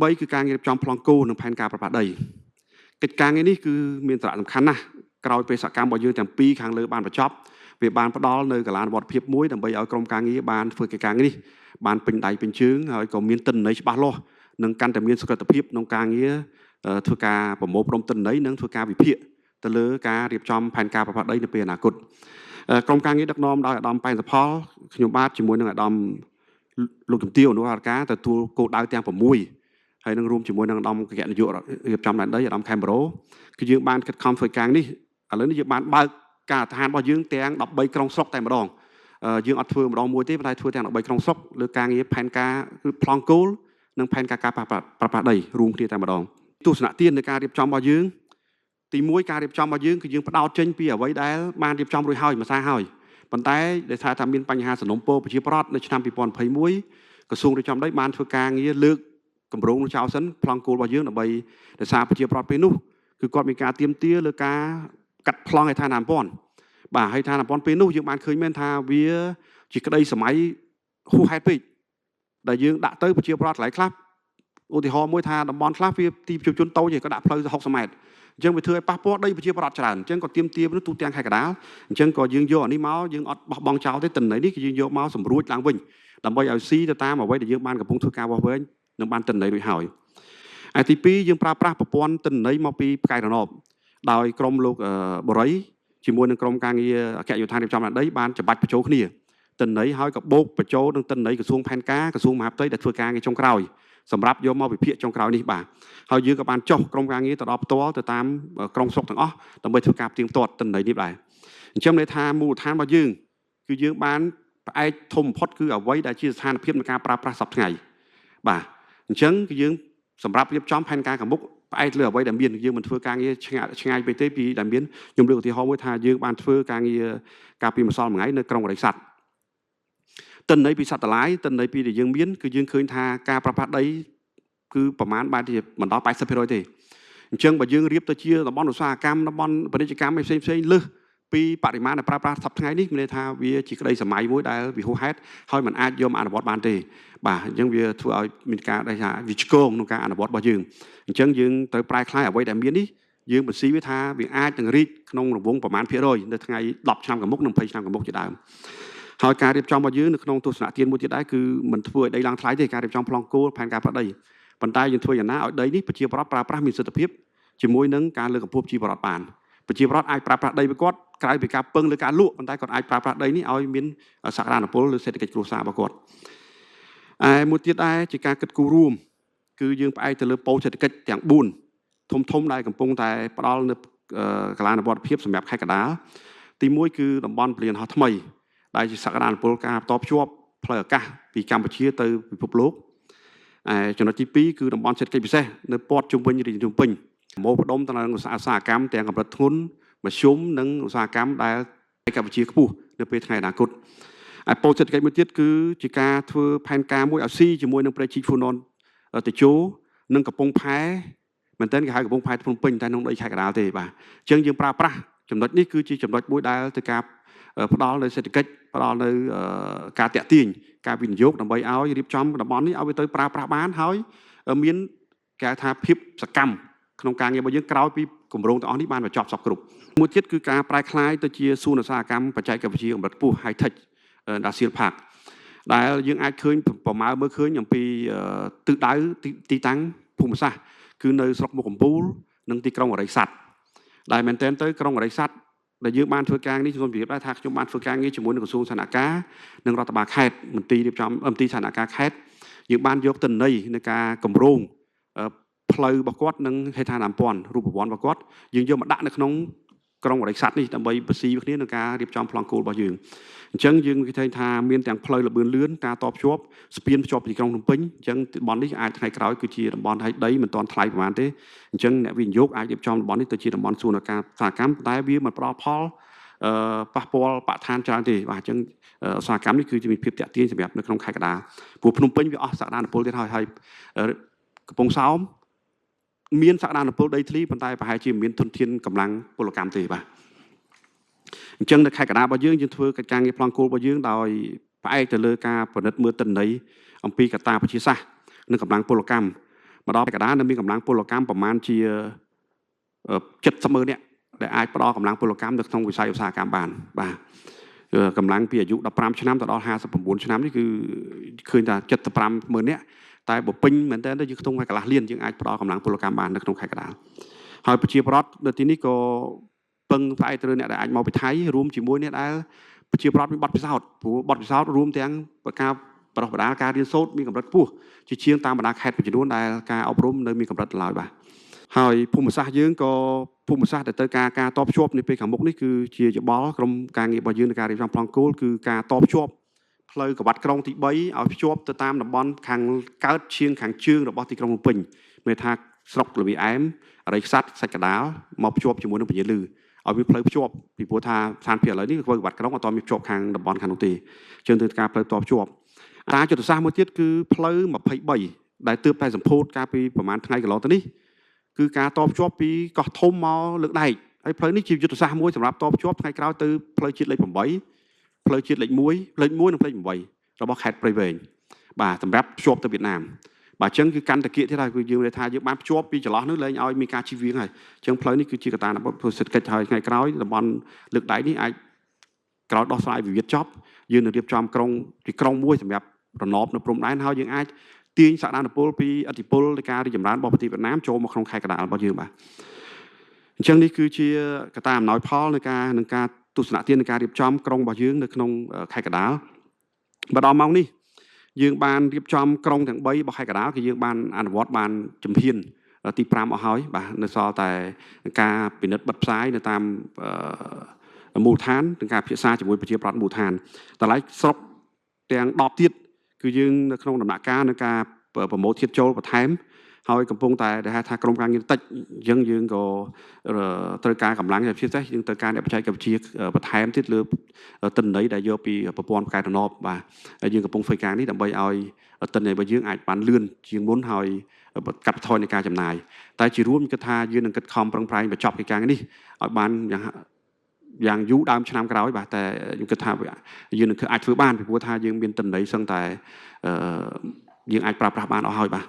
3គឺការងាររៀបចំប្លង់គោលនិងផែនការប្រប៉ាដីកិច្ចការងារនេះគឺមានសារៈសំខាន់ណាស់ក្រោយពេលសកម្មរបស់យើងទាំងពីរខាងលើបានបញ្ចប់វាបានផ្ដល់នៅកលានវត្តភាពមួយដើម្បីឲ្យក្រុមការងារបានធ្វើកិច្ចការងារនេះបានពេញដៃពេញជើងហើយក៏មានទិន្នន័យច្បាស់លាស់និងកាន់តែមានសុខភាពក្នុងការងារធ្វើការប្រមូលផ្ដុំទិន្នន័យនិងធ្វើការវិភាគទៅលើការរៀបចំផែនការប្រប៉ាដីនៅពេលអនាគតក្រុមការងារដឹកនាំដោយអាដាមប៉ែនសផលខ្ញុំបាទជាមួយនឹងអាដាមលោកជំទាវអនុវត្តការទទួលគោលដៅទាំង6ហើយនឹងរួមជាមួយនឹងអាដាមគណៈនាយករៀបចំដែនដីអាដាមខេមបូរ៉ូគឺយើងបានខិតខំធ្វើការនេះឥឡូវនេះយើងបានបើកការដ្ឋានរបស់យើងទាំង13ក្រុងស្រុកតែម្ដងយើងអត់ធ្វើម្ដងមួយទេប៉ុន្តែធ្វើទាំង13ក្រុងស្រុកលើការងារផែនការគឺប្លង់គោលនិងផែនការប្រប៉ាដីរួមគ្នាតែម្ដងទស្សនៈទាននៃការរៀបចំរបស់យើងទី1ការរៀបចំរបស់យើងគឺយើងផ្ដោតចេញពីអ្វីដែលបានរៀបចំរួចហើយមួយសារហើយប៉ុន្តែដែលថាមានបញ្ហាសំណុំពរប្រជាប្រដ្ឋនៅឆ្នាំ2021ក្រសួងរៀបចំដីបានធ្វើការងារលើកគម្រោងចោលសិនប្លង់គោលរបស់យើងដើម្បីដោយសារប្រជាប្រដ្ឋពេលនោះគឺគាត់មានការទៀមទាលើការកាត់ប្លង់ហេដ្ឋារចនាសម្ព័ន្ធបាទហេដ្ឋារចនាសម្ព័ន្ធពេលនោះយើងបានឃើញមែនថាវាជាក្តីសម័យហួសហេតុពេកដែលយើងដាក់ទៅប្រជាប្រដ្ឋកន្លែងខ្លះឧទាហរណ៍មួយថាតំបន់ខ្លះវាទីប្រជុំជនតូចក៏ដាក់ផ្លូវ60ម៉ែត្រអញ្ចឹងវាធ្វើឲ្យប៉ះពាល់ដីប្រជាប្រដ្ឋច្រើនអញ្ចឹងក៏ទៀមទាទូទាំងខេត្តកណ្ដាលអញ្ចឹងក៏យើងយកអានេះមកយើងអត់បោះបង់ចោលទេទិន្នន័យនេះគឺយើងយកមកសម្រួចឡើងវិញដើម្បីឲ្យស៊ីទៅតាមអ្វីដែលយើងបានកំពុងធ្វើការវាស់វែងនិងបានទិន្នន័យរួចហើយឯទី2យើងប្រើប្រាស់ប្រព័ន្ធទិន្នន័យមកពីផ្កាយរណបដោយក្រុមលោកបូរីជាមួយនឹងក្រុមការងារអគ្គនាយកដ្ឋានរៀបចំដែនដីបានច្បាច់បញ្ចូលគ្នាទិន្នន័យហើយក៏បូកបញ្ចូលនឹងទិន្នន័យក្រសួងផែនការក្រសួងមហាផ្ទៃដែលធ្វើការងារចុងក្រោយសម្រាប់យកមកវិភាគចុងក្រោយនេះបាទហើយយើងក៏បានចុះក្រុមការងារទៅដល់ផ្ទាល់ទៅតាមក្រុងស្រុកទាំងអស់ដើម្បីធ្វើការផ្ទៀងផ្ទាត់ទិន្នន័យនេះដែរអញ្ចឹងន័យថាមូលដ្ឋានរបស់យើងគឺយើងបានផ្អែកធំបំផុតគឺអ្វីដែលជាស្ថានភាពនៃការប្រើប្រាស់សពថ្ងៃបាទអញ្ចឹងគឺយើងសម្រាប់រៀបចំផែនការខាងមុខផ្អែកលើអ្វីដែលមានយើងមិនធ្វើការងារឆ្ងាយពេកទេពីដែលមានខ្ញុំលើកឧទាហរណ៍មួយថាយើងបានធ្វើការងារកាលពីម្សិលមិញនៅក្រុងរិយស័តទិន្នន័យពីសត្វតឡាយទិន្នន័យពីដែលយើងមានគឺយើងឃើញថាការប្រប៉ាដីគឺប្រមាណបានជាមិនដល់ 80% ទេអញ្ចឹងបើយើងរៀបទៅជាតំបន់ឧស្សាហកម្មតំបន់ពាណិជ្ជកម្មផ្សេងលើសពីបរិមាណដែលប្រើប្រាស់សប្តាហ៍ថ្ងៃនេះមានន័យថាវាជាក្តីសម័យមួយដែលវាហួសហេតុហើយมันអាចយកមកអនុវត្តបានទេបាទអញ្ចឹងវាធ្វើឲ្យមានការដែលថាវាឆ្គងក្នុងការអនុវត្តរបស់យើងអញ្ចឹងយើងត្រូវប្រែក្លាយអ្វីដែលមាននេះយើងបញ្ស៊ីវាថាវាអាចនឹងរីកក្នុងរង្វង់ប្រមាណភាគរយនៅថ្ងៃ10ឆ្នាំខាងមុខនិង20ឆ្នាំខាងមុខជាដើមហើយការរៀបចំរបស់យើងនៅក្នុងទស្សនៈទានមួយទៀតដែរគឺមិនធ្វើឲ្យដីឡើងថ្លៃទេការរៀបចំប្លង់គោលផែនការប្រដីប៉ុន្តែយើងធ្វើយ៉ាងណាឲ្យដីនេះប្រជាប្រដ្ឋប្រើប្រាស់មានសិទ្ធិភាពជាមួយនឹងការលើកកម្ពស់ប្រជាប្រដ្ឋបានប្រជាប្រដ្ឋអាចប្រើប្រាស់ដីរបស់គាត់ក្រៅពីការពឹងលើការលក់ប៉ុន្តែគាត់អាចប្រើប្រាស់ដីនេះឲ្យមានសក្តានុពលលើសេដ្ឋកិច្ចគ្រួសាររបស់គាត់មួយទៀតដែរជាការគិតគូររួមគឺយើងផ្អែកទៅលើប៉ូលសេដ្ឋកិច្ចទាំង4ធំដែលកំពុងតែផ្ដល់នៅកលានុវត្តភាពសម្រាប់ខេត្តកណ្ដាលទី1គឺតំបន់ពលានហោះថ្មីដែលជាសក្តានុពលការបន្តភ្ជាប់ផ្លូវអាកាសពីកម្ពុជាទៅពិភពលោកចំណុចទី2គឺតំបន់សេដ្ឋកិច្ចពិសេសនៅព័ទ្ធជុំវិញរាជធានីភ្នំពេញមកផ្ដុំទៅនឹងឧស្សាហកម្មទាំងកម្រិតធ្ងន់មធ្យមនិងឧស្សាហកម្មដែលកម្ពុជាខ្ពស់នៅពេលថ្ងៃអនាគតប៉ូលសេដ្ឋកិច្ចមួយទៀតគឺជាការធ្វើផែនការមួយឲ្យស៊ីជាមួយនឹងប្រជិកហ្វូណនតេជោនិងកំពង់ផែមែនតើគេហៅកំពង់ផែភ្នំពេញតែក្នុងដីខេត្តកណ្ដាលទេបាទអញ្ចឹងយើងប្រើប្រាស់ចំណុចនេះគឺជាចំណុចមួយដែលទៅការផ្ដល់នៅសេដ្ឋកិច្ចផ្ដល់នៅការតាក់ទាញការវិនិយោគដើម្បីឲ្យរៀបចំតំបន់នេះឲ្យវាទៅប្រើប្រាស់បានហើយមានគេថាភាពសកម្មក្នុងការងាររបស់យើងក្រោយពីគម្រោងទាំងអស់នេះបានបញ្ចប់សពគ្រប់មួយទៀតគឺការប្រែក្លាយទៅជាសួនឧស្សាហកម្មបច្ចេកវិទ្យាកម្រិតខ្ពស់ High Tech Industrial Park ដែលយើងអាចឃើញប្រមាណមើលឃើញអំពីទិសដៅទីតាំងភូមិសាស្ត្រគឺនៅស្រុកមុខកំពូលនិងទីក្រុងអរិយស័ព្ទដែលមែនទែនទៅក្រុងអរិយស័ព្ទដែលយើងបានធ្វើការនេះខ្ញុំជម្រាបដែរថាខ្ញុំបានធ្វើការងារជាមួយនឹងក្រសួងសាធារណការនិងរដ្ឋបាលខេត្តមន្ទីររៀបចំមន្ទីរសាធារណការខេត្តយើងបានយកទិន្នន័យនៃការកម្រោងផ្លូវរបស់គាត់និងហេដ្ឋារចនាសម្ព័ន្ធរូបវន្តរបស់គាត់យើងយកមកដាក់នៅក្នុងក្រុងអរិយស័ព្ទនេះដើម្បីបស៊ីគ្នានឹងការរៀបចំប្លង់គោលរបស់យើងអញ្ចឹងយើងគេថាមានទាំងផ្លូវលបឿនលឿនការតភ្ជាប់ស្ពានភ្ជាប់ទីក្រុងភ្នំពេញអញ្ចឹងតំបន់នេះអាចថ្ងៃក្រោយគឺជាតំបន់ហើយដីមិនទាន់ថ្លៃប្រហែលទេអញ្ចឹងអ្នកវិនិយោគអាចរៀបចំតំបន់នេះទៅជាតំបន់សួនការឧស្សាហកម្មតែវាមិនផ្ដល់ផលប៉ះពាល់បរិស្ថានច្រើនទេបាទអញ្ចឹងឧស្សាហកម្មនេះគឺជាមានភាពតាក់ទាញសម្រាប់នៅក្នុងខេត្តកណ្ដាលព្រោះភ្នំពេញវាអស់សក្តានុពលទៀតហើយកំពង់សោមមានសក្តានុពលដីធ្លីប៉ុន្តែប្រហែលជាមានធនធានកម្លាំងពលកម្មទេបាទអញ្ចឹងនៅខេត្តកណ្ដាលរបស់យើងធ្វើកិច្ចការងារប្លង់គោលរបស់យើងដោយផ្អែកទៅលើការពិនិត្យមើលទិន្នន័យអំពីកត្តាប្រជាសាស្ត្រនិងកម្លាំងពលកម្ម mà đó cái đó nóมีកម្លាំងពលកម្មប្រមាណជា70,000នាក់ដែលអាចផ្ដល់កម្លាំងពលកម្មនៅក្នុងវិស័យឧស្សាហកម្មបានបាទកម្លាំងពីអាយុ15ឆ្នាំទៅដល់59ឆ្នាំនេះគឺឃើញថា75,000នាក់តែបើពេញមែនតើយើងក្នុងកន្លះលានយើងអាចផ្ដល់កម្លាំងពលកម្មបាននៅក្នុងខេត្តកណ្ដាលហើយប្រជាពលរដ្ឋនៅទីនេះក៏ពឹងផ្អែកទៅលើអ្នកដែលអាចមកពីថៃរួមជាមួយអ្នកដែលប្រជាពលរដ្ឋមានបទពិសោធន៍ព្រោះបទពិសោធន៍រួមទាំងការប្រោះបដាលការរៀនសូត្រមានកម្រិតខ្ពស់ជាជាងតាមបណ្ដាខេត្តមួយចំនួនដែលការអប់រំនៅមានកម្រិតឡើយបាទហើយភូមិសាស្ត្រយើងក៏ភូមិសាស្ត្រដែលទៅការតបភ្ជាប់នៅពេលខាងមុខនេះគឺជាយោបល់ក្រុមការងាររបស់យើងในការរៀបចំប្លង់គោលគឺការតបភ្ជាប់ផ្លូវកវ៉ាត់ក្រុងទី3ឲ្យភ្ជាប់ទៅតាមតំបន់ខាងកើតឈៀងខាងជើងរបស់ទីក្រុងភ្នំពេញមានថាស្រុកលវីអែមអរិយខ្សាត់សាច់កដាលមកភ្ជាប់ជាមួយនឹងពញាលឺឲ្យវាផ្លូវភ្ជាប់ពីព្រោះថាស្ថានភាពឥឡូវនេះធ្វើកវ៉ាត់ក្រុងអត់មានភ្ជាប់ខាងតំបន់ខាងនោះទេជាងទៅការផ្លូវតបភ្ជាប់ការយុទ្ធសាស្ត្រមួយទៀតគឺផ្លូវ23ដែលទើបតែសម្ពោធកាលពីប្រហែលថ្ងៃកន្លងទៅនេះគឺការតបភ្ជាប់ពីកោះធំមកលើកដែកហើយផ្លូវនេះជាយុទ្ធសាស្ត្រមួយសម្រាប់តបភ្ជាប់ថ្ងៃក្រោយទៅផ្លូវជាតិលេខ8ផ្លូវជាតិលេខ1លេខ1និងផ្លូវ8របស់ខេត្តព្រៃវែងបាទសម្រាប់ភ្ជាប់ទៅវៀតណាមបាទអញ្ចឹងគឺកាន់តែគៀកទៀតហើយគឺយើងនិយាយថាយើងបានភ្ជាប់ពីចន្លោះនោះលែងឲ្យមានការជិះវៀងហើយអញ្ចឹងផ្លូវនេះគឺជាកត្តាសម្រាប់ធ្វើសេដ្ឋកិច្ចហើយថ្ងៃក្រោយតំបន់លើកដែកនេះអាចក្រោយដោះស្រាយវិវាទចប់យើងនឹងរៀបចំក្រុងមួយសម្រាប់រណបនៅព្រំដែនហើយយើងអាចទាញសក្តានុពលពីឥទ្ធិពលនៃការរីកចម្រើនរបស់ប្រទេសវៀតណាមចូលមកក្នុងខេត្តកណ្ដាលរបស់យើងបាទអញ្ចឹងនេះគឺជាកត្តាអំណោយផលនៃការទស្សនៈទាននៃការរៀបចំក្រុងរបស់យើងនៅក្នុងខេត្តកណ្ដាលមកដល់ម៉ោងនេះយើងបានរៀបចំក្រុងទាំង3របស់ខេត្តកណ្ដាលគឺយើងបានអនុវត្តបានជំហានទី5អស់ហើយបាទនៅសល់តែការពិនិត្យបិទផ្សាយនៅតាមមូលដ្ឋាននិងការពិភាក្សាជាមួយប្រជាប្រដ្ឋមូលដ្ឋានតម្លៃស្រុកទាំង10ទៀតគឺយើងនៅក្នុងដំណាក់កាលនៃការប្រមូលធាតុចូលបន្ថែមហើយកំពុងតែដែលហៅថាក្រុមការងារតិចអញ្ចឹងយើងក៏ត្រូវការកម្លាំងពិសេសយើងត្រូវការអ្នកបច្ចេកវិទ្យាបន្ថែមទៀតលើទិន្នន័យដែលយកពីប្រព័ន្ធផ្កាយទំនប់បាទហើយយើងកំពុងធ្វើការនេះដើម្បីឲ្យទិន្នន័យរបស់យើងអាចបានលឿនជាងមុនហើយកាត់បន្ថយនៃការចំណាយតែជារួមគិតថាយើងនឹងគិតខំប្រឹងប្រែងបញ្ចប់កិច្ចការនេះឲ្យបានយ៉ាងយូរដើមឆ្នាំក្រោយបាទតែខ្ញុំគិតថាយើងនឹងអាចធ្វើបានពីព្រោះថាយើងមានទិន្នន័យសឹងតែយើងអាចប្រើប្រាស់បានអស់ហើយបាទ